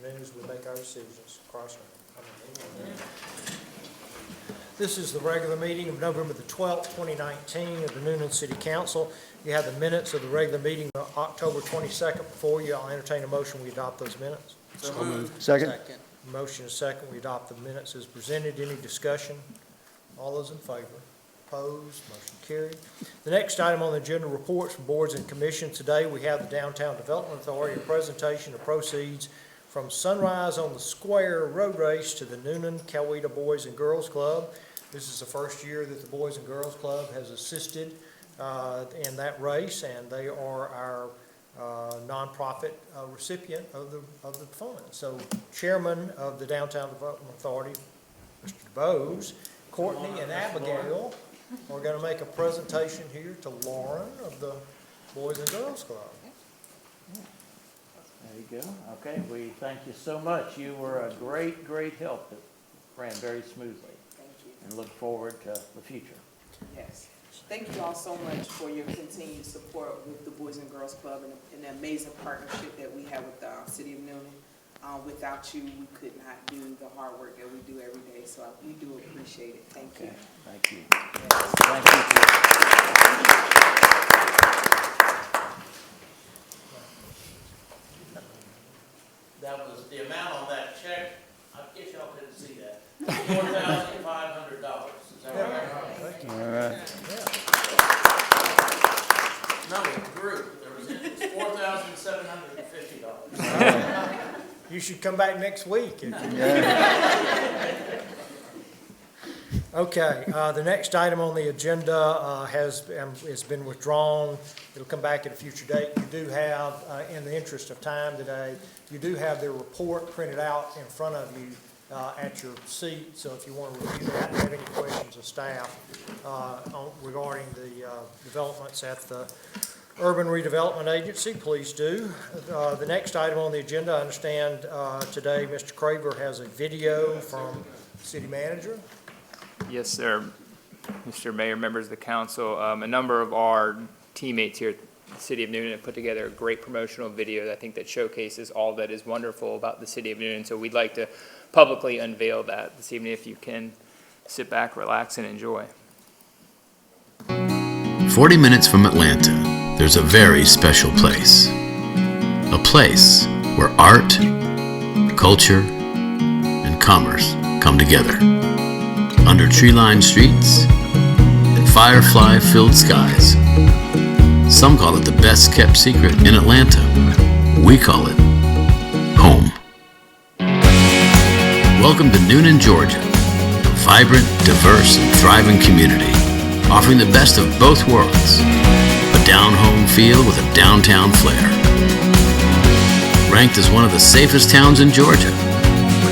As we make our decisions. Cross. This is the regular meeting of November the 12th, 2019 of the Newnan City Council. You have the minutes of the regular meeting of October 22nd before you. I'll entertain a motion we adopt those minutes. So moved. Second. Motion is second. We adopt the minutes as presented. Any discussion? All those in favor? Opposed? Motion carried. The next item on the agenda, reports from boards and commissions. Today we have the Downtown Development Authority, a presentation of proceeds from Sunrise on the Square road race to the Newnan Coweta Boys and Girls Club. This is the first year that the Boys and Girls Club has assisted in that race, and they are our nonprofit recipient of the fund. So, Chairman of the Downtown Development Authority, Mr. Bose, Courtney, and Abigail are going to make a presentation here to Lauren of the Boys and Girls Club. There you go. Okay, we thank you so much. You were a great, great help. It ran very smoothly. Thank you. And look forward to the future. Yes. Thank you all so much for your continued support with the Boys and Girls Club and the amazing partnership that we have with the City of Newnan. Without you, we could not do the hard work that we do every day. So we do appreciate it. Thank you. Thank you. Yes. Thank you. That was the amount on that check. I guess y'all couldn't see that. $4,500. Is that right? All right. No, it grew. There was $4,750. You should come back next week. Okay, the next item on the agenda has been withdrawn. It'll come back at a future date. You do have, in the interest of time today, you do have their report printed out in front of you at your seat. So if you want to review that and have any questions of staff regarding the developments at the Urban Redevelopment Agency, please do. The next item on the agenda, I understand today Mr. Craver has a video from the city manager. Yes, sir. Mr. Mayor, members of the council, a number of our teammates here at the City of Newnan have put together a great promotional video I think that showcases all that is wonderful about the City of Newnan. So we'd like to publicly unveil that this evening if you can sit back, relax, and enjoy. 40 minutes from Atlanta, there's a very special place. A place where art, culture, and commerce come together. Under tree-lined streets and firefly-filled skies. Some call it the best-kept secret in Atlanta. We call it home. Welcome to Newnan, Georgia, a vibrant, diverse, and thriving community, offering the best of both worlds. A down-home feel with a downtown flair. Ranked as one of the safest towns in Georgia,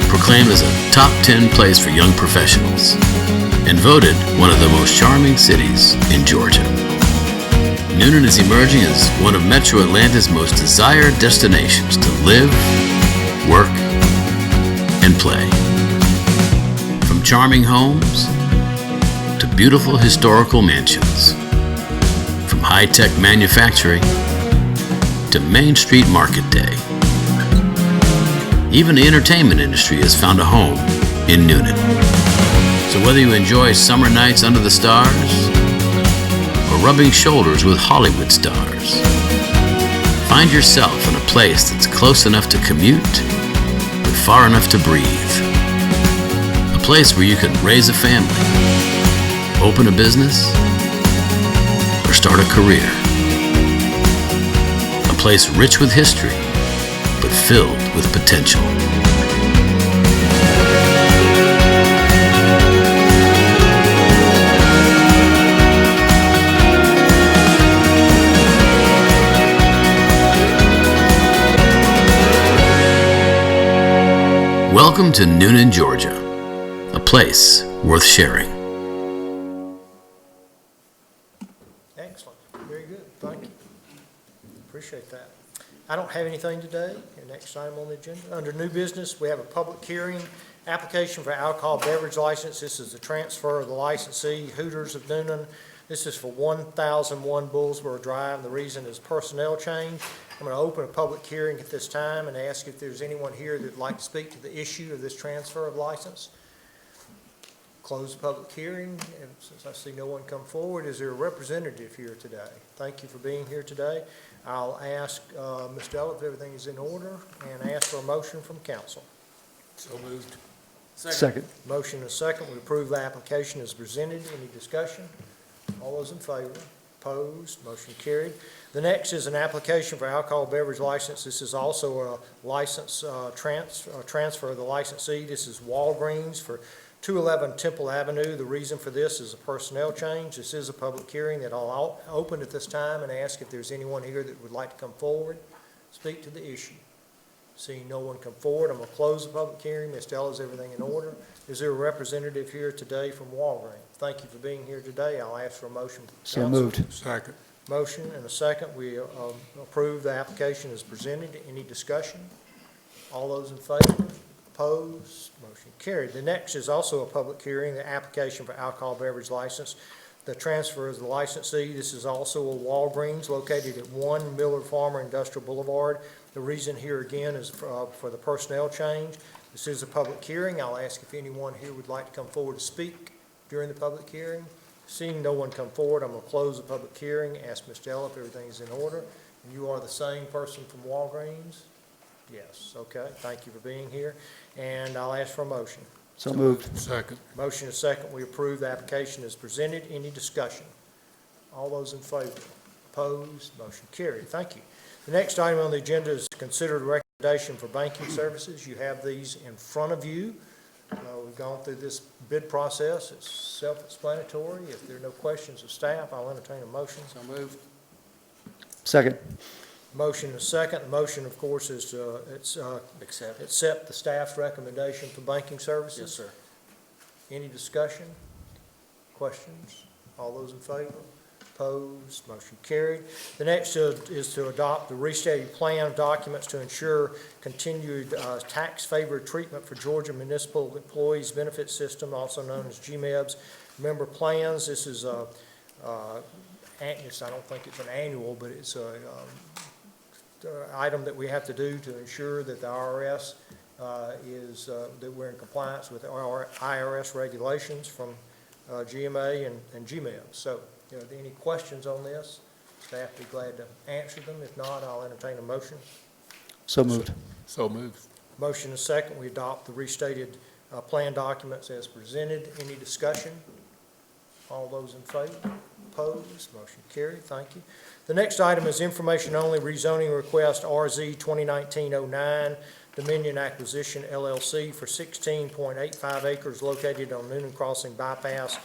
proclaimed as a top 10 place for young professionals, and voted one of the most charming cities in Georgia. Newnan is emerging as one of Metro Atlanta's most desired destinations to live, work, and play. From charming homes to beautiful historical mansions, from high-tech manufacturing to Main Street Market Day. Even the entertainment industry has found a home in Newnan. So whether you enjoy summer nights under the stars or rubbing shoulders with Hollywood stars, find yourself in a place that's close enough to commute but far enough to breathe. A place where you can raise a family, open a business, or start a career. A place rich with history but filled with potential. Welcome to Newnan, Georgia, a place worth sharing. Excellent. Very good. Thank you. Appreciate that. I don't have anything today. Next item on the agenda. Under new business, we have a public hearing, application for alcohol beverage license. This is the transfer of the licensee, Hooters of Newnan, This is for 1001 Bullsboro Drive. The reason is personnel change. I'm going to open a public hearing at this time and ask if there's anyone here that would like to speak to the issue of this transfer of license. Close the public hearing, and since I see no one come forward, is there a representative here today? Thank you for being here today. I'll ask Ms. Della if everything is in order, and ask for a motion from council. So moved. Second. Motion and a second, we approve the application as presented. Any discussion? All those in favor? Opposed? Motion carried. The next is an application for alcohol beverage license. This is also a license transfer of the licensee. This is Walgreens for 211 Temple Avenue. The reason for this is a personnel change. This is a public hearing that I'll open at this time and ask if there's anyone here that would like to come forward, speak to the issue. Seeing no one come forward, I'm going to close the public hearing. Ms. Della, is everything in order? Is there a representative here today from Walgreens? Thank you for being here today. I'll ask for a motion. So moved. Second. Motion and a second. We approve the application as presented. Any discussion? All those in favor? Opposed? Motion carried. The next is also a public hearing, the application for alcohol beverage license. The transfer is the licensee. This is also a Walgreens located at 1 Miller Farmer Industrial Boulevard. The reason here again is for the personnel change. This is a public hearing. I'll ask if anyone here would like to come forward to speak during the public hearing. Seeing no one come forward, I'm going to close the public hearing, ask Ms. Della if everything is in order. And you are the same person from Walgreens? Yes, okay. Thank you for being here. And I'll ask for a motion. So moved. Second. Motion is second. We approve the application as presented. Any discussion? All those in favor? Opposed? Motion carried. Thank you. The next item on the agenda is to consider the recommendation for banking services. You have these in front of you. We've gone through this bid process. It's self-explanatory. If there are no questions of staff, I'll entertain a motion. So moved. Second. Motion is second. The motion, of course, is accept the staff's recommendation for banking services. Yes, sir. Any discussion? Questions? All those in favor? Opposed? Motion carried. The next is to adopt the restated plan documents to ensure continued tax favored treatment for Georgia Municipal Employees Benefit System, also known as GMEBS member plans. This is I don't think it's an annual, but it's a item that we have to do to ensure that the IRS that we're in compliance with our IRS regulations from GMA and GMEB. So, are there any questions on this? Staff be glad to answer them. If not, I'll entertain a motion. So moved. So moved. Motion is second. We adopt the restated plan documents as presented. Any discussion? All those in favor? Opposed? Motion carried. Thank you. The next item is information only rezoning request RZ 2019-09 Dominion Acquisition LLC for 16.85 acres located on Newnan Crossing Bypass,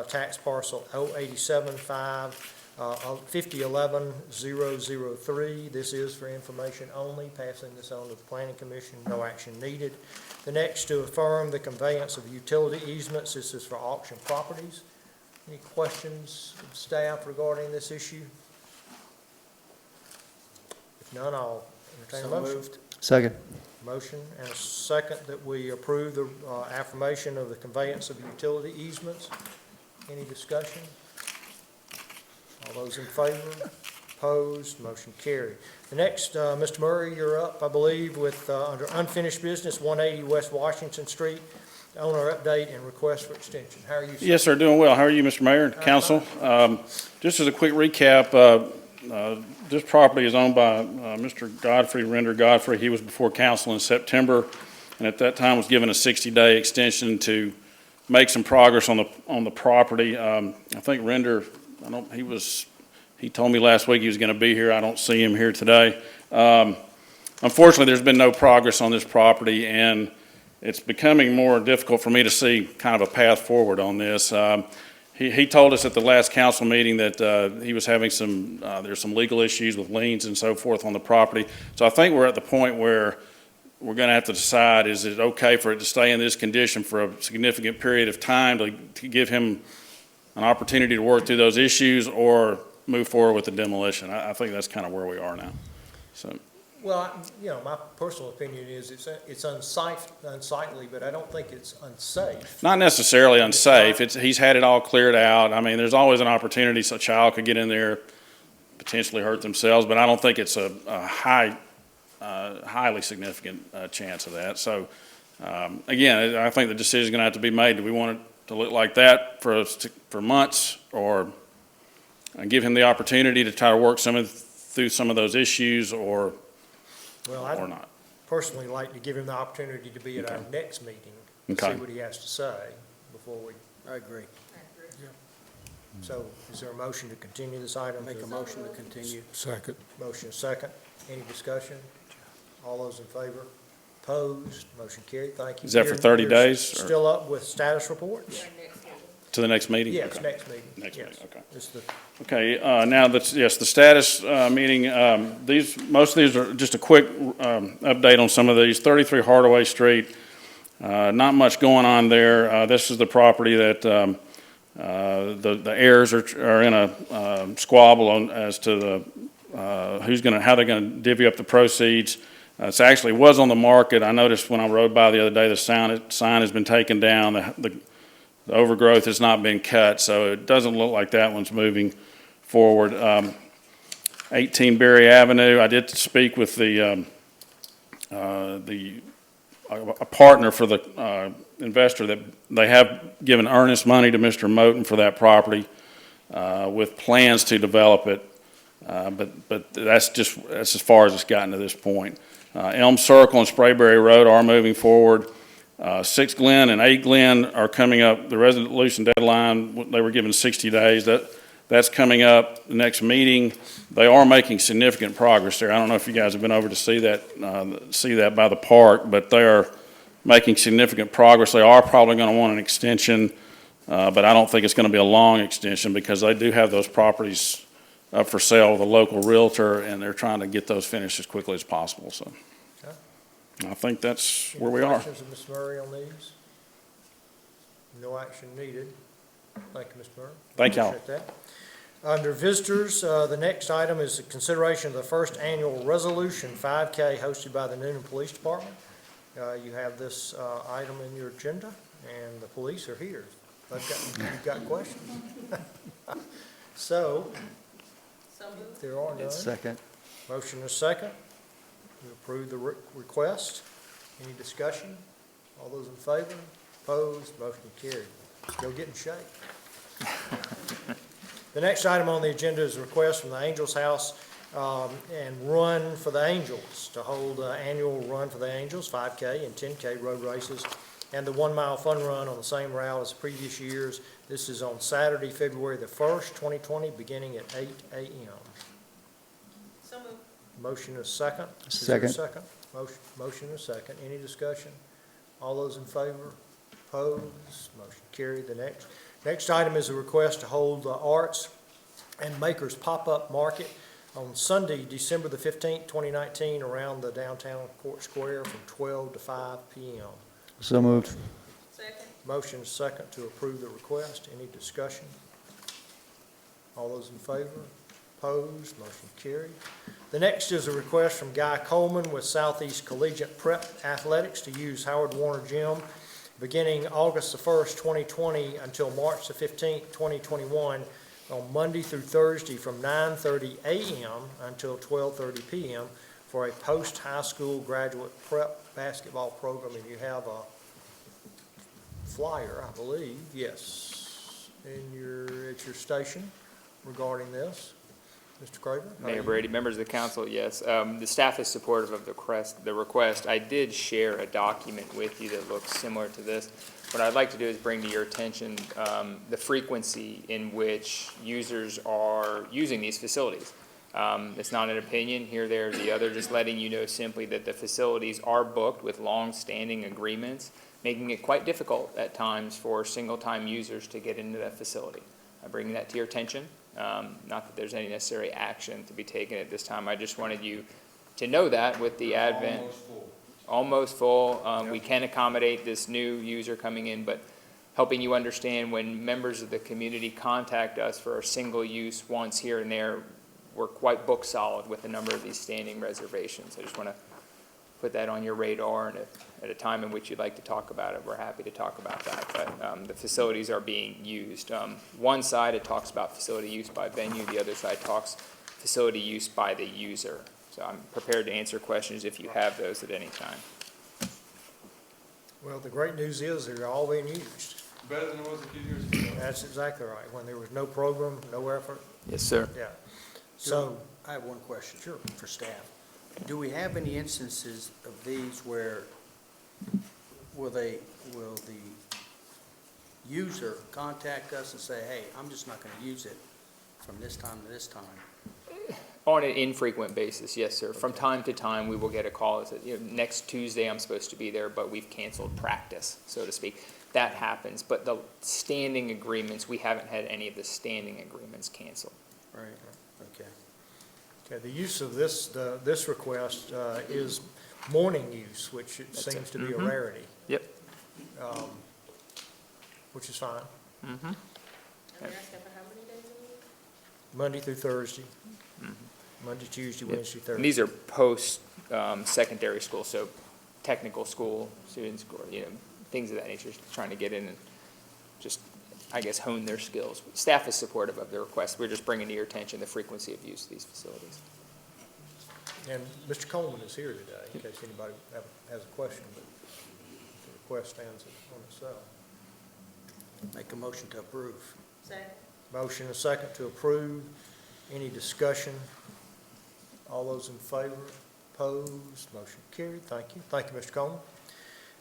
tax parcel 087-5011-003. This is for information only, passing this on to the Planning Commission, no action needed. The next to affirm the conveyance of utility easements. This is for auction properties. Any questions from staff regarding this issue? If none, I'll entertain a motion. Second. Motion and a second that we approve the affirmation of the conveyance of utility easements. Any discussion? All those in favor? Opposed? Motion carried. The next, Mr. Murray, you're up, I believe, with under unfinished business, 180 West Washington Street, owner update and request for extension. How are you, sir? Yes, sir, doing well. How are you, Mr. Mayor and council? Just as a quick recap, this property is owned by Mr. Render Godfrey. He was before council in September, and at that time was given a 60-day extension to make some progress on the property. I think Render, he told me last week he was going to be here. I don't see him here today. Unfortunately, there's been no progress on this property, and it's becoming more difficult for me to see kind of a path forward on this. He told us at the last council meeting that he was having there's some legal issues with liens and so forth on the property. So I think we're at the point where we're going to have to decide, is it okay for it to stay in this condition for a significant period of time to give him an opportunity to work through those issues, or move forward with the demolition? I think that's kind of where we are now. So. Well, my personal opinion is it's unsightly, but I don't think it's unsafe. Not necessarily unsafe. He's had it all cleared out. I mean, there's always an opportunity so a child could get in there, potentially hurt themselves, but I don't think it's a highly significant chance of that. So, again, I think the decision's going to have to be made. Do we want it to look like that for months, or give him the opportunity to try to work through some of those issues, or I'd not? personally like to give him the opportunity to be at our next meeting, and see Okay. what he has to say before we. I agree. So is there a motion to continue this item? Make a motion to continue. Second. Motion is second. Any discussion? All those in favor? Opposed? Motion carried. Thank you. Is that for 30 You're days, or- Still up with status reports? To the next meeting? Yes, Okay. next meeting. Next Yes. meeting, okay. It's the Okay, now the status meeting, most of these are just a quick update on some of these. 33 Hardaway Street, not much going on there. This is the property that the heirs are in a squabble as to how they're gonna divvy up the proceeds. It actually was on the market. I noticed when I rode by the other day, the sign has been taken down. The overgrowth has not been cut, so it doesn't look like that one's moving forward. 18 Berry Avenue, I did speak with a partner for the investor that they have given earnest money to Mr. Moten for that property with plans to develop it, but that's as far as it's gotten to this point. Elm Circle and Sprayberry Road are moving forward. 6 Glen and 8 Glen are coming up. The resolution deadline, they were given 60 days. That's coming up the next meeting. They are making significant progress there. I don't know if you guys have been over to see that by the park, but they are making significant progress. They are probably going to want an extension, but I don't think it's going to be a long extension because they do have those properties up for sale with a local realtor, and they're trying to get those finished as quickly as possible. So. I think that's where we are. Questions of Ms. Murray on these? No action needed. Thank you, Ms. Murray. Thank y'all. Appreciate that. Under visitors, the next item is the consideration of the first annual Resolution 5K hosted by the Newnan Police Department. You have this item in your agenda, and the police are here. You've got questions? So, if there are none. Second. Motion is second. To approve the request. Any discussion? All those in favor? Opposed? Motion carried. Go get in shape. The next item on the agenda is a request from the Angels House and Run for the Angels to hold an annual Run for the Angels, 5K and 10K road races, and the 1 mile fun run on the same route as previous years. This is on Saturday, February the 1st, 2020, beginning at 8 a.m. So moved. Motion is second. Second. Is there a second? Motion is second. Any discussion? All those in favor? Opposed? Motion carried. The next item is a request to hold the Arts and Makers Pop-Up Market on Sunday, December the 15th, 2019, around the downtown Court Square from 12 to 5 p.m. So moved. Second. Motion is second to approve the request. Any discussion? All those in favor? Opposed? Motion carried. The next is a request from Guy Coleman with Southeast Collegiate Prep Athletics to use Howard Warner Gym beginning August the 1st, 2020 until March the 15th, 2021 on Monday through Thursday from 9:30 a.m. until 12:30 p.m. for a post-high school graduate prep basketball program. And you have a flyer, I believe, yes, at your station regarding this. Mr. Craver? how are Mayor you? Brady, members of the council, yes. The staff is supportive of the request. I did share a document with you that looks similar to this. What I'd like to do is bring to your attention the frequency in which users are using these facilities. It's not an opinion here, there, or the other, just letting you know simply that the facilities are booked with long-standing agreements, making it quite difficult at times for single-time users to get into that facility. I bring that to your attention. Not that there's any necessary action to be taken at this time. I just wanted you to know that with the advent. Almost full. We can accommodate this new user coming in, but helping you understand when members of the community contact us for a single use once here and there, we're quite book solid with a number of these standing reservations. I just want to put that on your radar, and if at a time in which you'd like to talk about it, we're happy to talk about that. But the facilities are being used. One side, it talks about facility use by venue. The other side talks facility use by the user. So I'm prepared to answer questions if you have those at any time. Well, the great news is they're all being used. Better than it was a few years ago. That's exactly right. When there was no program, no effort, Yes, sir. yeah. So, I have one question. Sure. For staff. Do we have any instances of these where will the user contact us and say, hey, I'm just not going to use it from this time to this time? On an infrequent basis, yes, sir. From time to time, we will get a call that says, next Tuesday I'm supposed to be there, but we've canceled practice, so to speak. That happens, but the standing agreements, we haven't had any of the standing agreements canceled. Right, okay. okay, the use of this request is morning use, which it That's seems it. to be a Mhm. rarity, Yep. which is fine, Mm-hmm. And they're asking for how many days a week? Monday through Thursday. Monday, Tuesday, Yep. Wednesday, Thursday. And these are post secondary school, so technical school students, things of that nature, trying to get in and just, I guess, hone their skills. Staff is supportive of the request. We're just bringing to your attention the frequency of use of these facilities. And Mr. Coleman is here today, in case anybody has a question, but the request stands on itself. Make a motion to approve. Second. Motion and second to approve. Any discussion? All those in favor? Opposed? Motion carried. Thank you. Thank you, Mr. Coleman.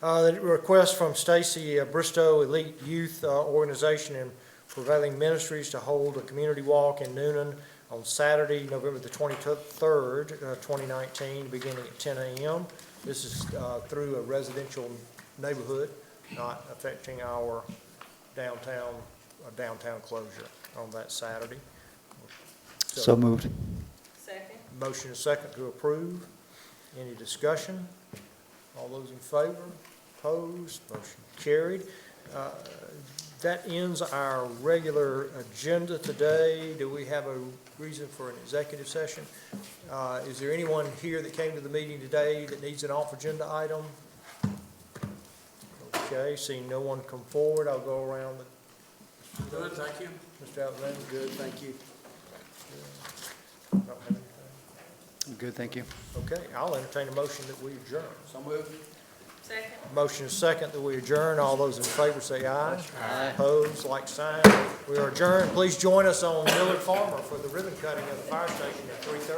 The request from Stacy Bristow Elite Youth Organization and Prevailing Ministries to hold a community walk in Newnan on Saturday, November the 23rd, 2019, beginning at 10 a.m. This is through a residential neighborhood, not affecting our downtown closure on that Saturday. So moved. Second. Motion is second to approve. Any discussion? All those in favor? Opposed? Motion carried. That ends our regular agenda today. Do we have a reason for an executive session? Is there anyone here that came to the meeting today that needs an off-agenda item? Okay, seeing no one come forward, I'll go around. Good, thank you. Mr. Alexander, good, Thank you. don't have anything. Good, thank you. Okay, I'll entertain a motion that we adjourn. So moved. Second. Motion is second that we adjourn. All those in favor say aye. Aye. Opposed, like sign. We are adjourned. Please join us on Millard Farmer for the ribbon cutting of the fire station at 3:30.